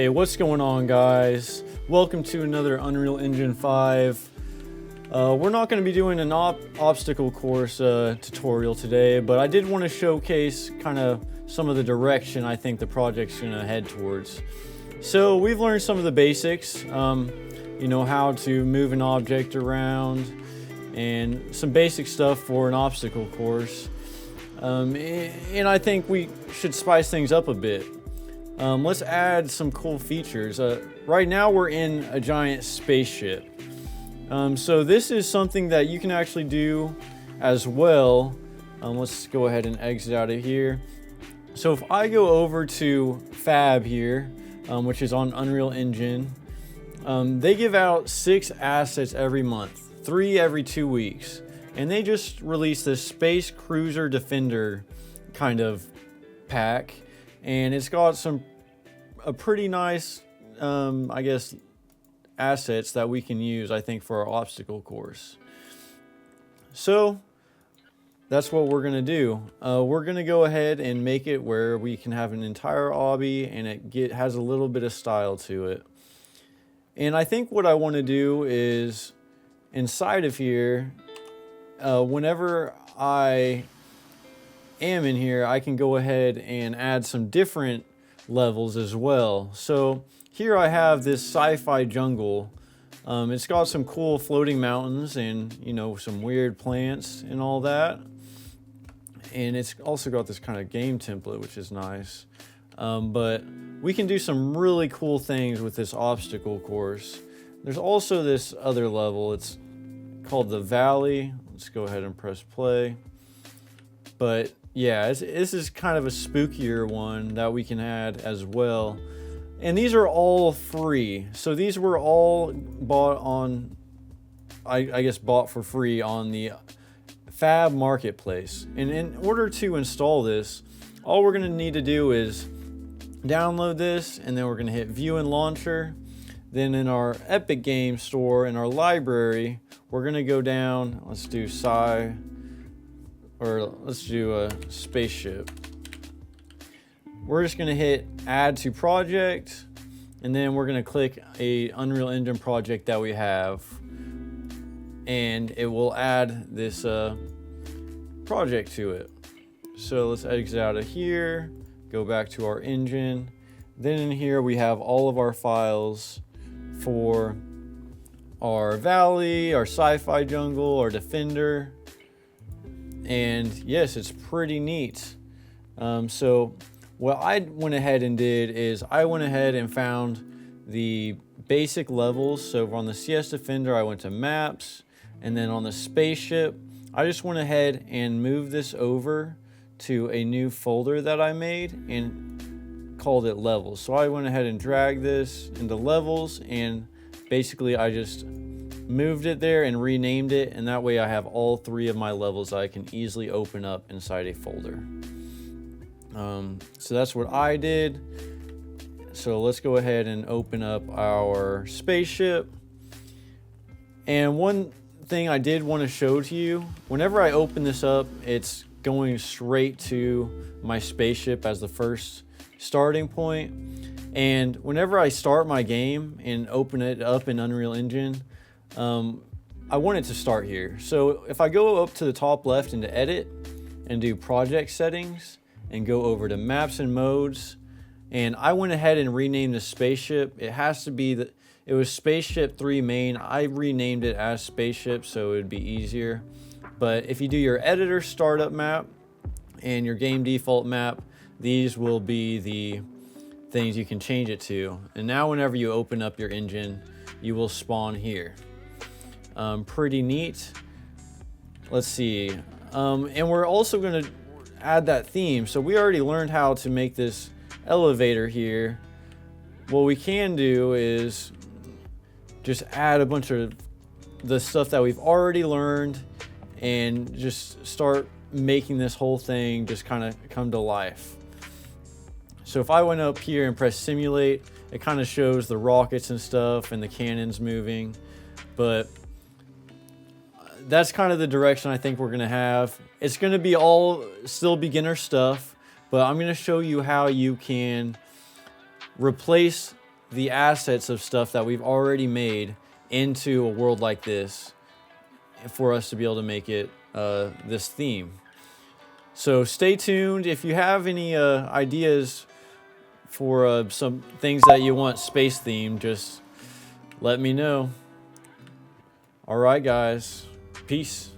Hey, what's going on, guys? Welcome to another Unreal Engine 5. We're not going to be doing an obstacle course tutorial today, but I did want to showcase kind of some of the direction I think the project's going to head towards. So we've learned some of the basics, you know, how to move an object around and some basic stuff for an obstacle course. And I think we should spice things up a bit. Let's add some cool features. Right now we're in a giant spaceship. So this is something that you can actually do as well. Let's go ahead and exit out of here. So if I go over to Fab here, which is on Unreal Engine, they give out 6 assets every month, 3 every 2 weeks. And they just released this Space Cruiser Defender kind of pack. And it's got a pretty nice, I guess, assets that we can use, I think, for our obstacle course. So that's what we're gonna do. We're gonna go ahead and make it where we can have an entire obby and it has a little bit of style to it. And I think what I want to do is inside of here, whenever I am in here, I can go ahead and add some different levels as well. So here I have this sci-fi jungle. It's got some cool floating mountains and, you know, some weird plants and all that. And it's also got this kind of game template, which is nice. But we can do some really cool things with this obstacle course. There's also this other level. It's called the Valley. Let's go ahead and press play. But yeah, this is kind of a spookier one that we can add as well. And these are all free. So these were all bought on, I guess bought for free on the Fab Marketplace. And in order to install this, all we're gonna need to do is download this, and then we're gonna hit View and Launcher. Then in our Epic Games Store, in our library, we're gonna go down, let's do let's do a spaceship. We're just gonna hit Add to Project, and then we're gonna click a Unreal Engine project that we have, and it will add this project to it. So let's exit out of here, go back to our engine. Then in here we have all of our files for our Valley, our Sci-Fi Jungle, our Defender. And yes, it's pretty neat. So what I went ahead and did is I went ahead and found the basic levels. So on the CS Defender, I went to Maps, and then on the Spaceship, I just went ahead and moved this over to a new folder that I made and called it Levels. So I went ahead and dragged this into Levels, and basically I just moved it there and renamed it, and that way I have all 3 of my levels that I can easily open up inside a folder. So that's what I did. So let's go ahead and open up our spaceship. And one thing I did want to show to you, whenever I open this up, it's going straight to my spaceship as the first starting point. And whenever I start my game and open it up in Unreal Engine, I want it to start here. So if I go up to the top left into Edit and do Project Settings and go over to Maps and Modes, and I went ahead and renamed the spaceship. It has to be it was Spaceship 3 Main. I renamed it as Spaceship so it would be easier. But if you do your editor startup map and your game default map, these will be the things you can change it to. And now whenever you open up your engine, you will spawn here. Pretty neat. Let's see. And we're also going to add that theme. So we already learned how to make this elevator here. What we can do is just add a bunch of the stuff that we've already learned and just start making this whole thing just kind of come to life. So if I went up here and press simulate, it kind of shows the rockets and stuff and the cannons moving. But that's kind of the direction I think we're going to have. It's going to be all still beginner stuff, but I'm going to show you how you can replace the assets of stuff that we've already made into a world like this for us to be able to make it this theme. So stay tuned. If you have any ideas for some things that you want space themed, just let me know. All right, guys. Peace.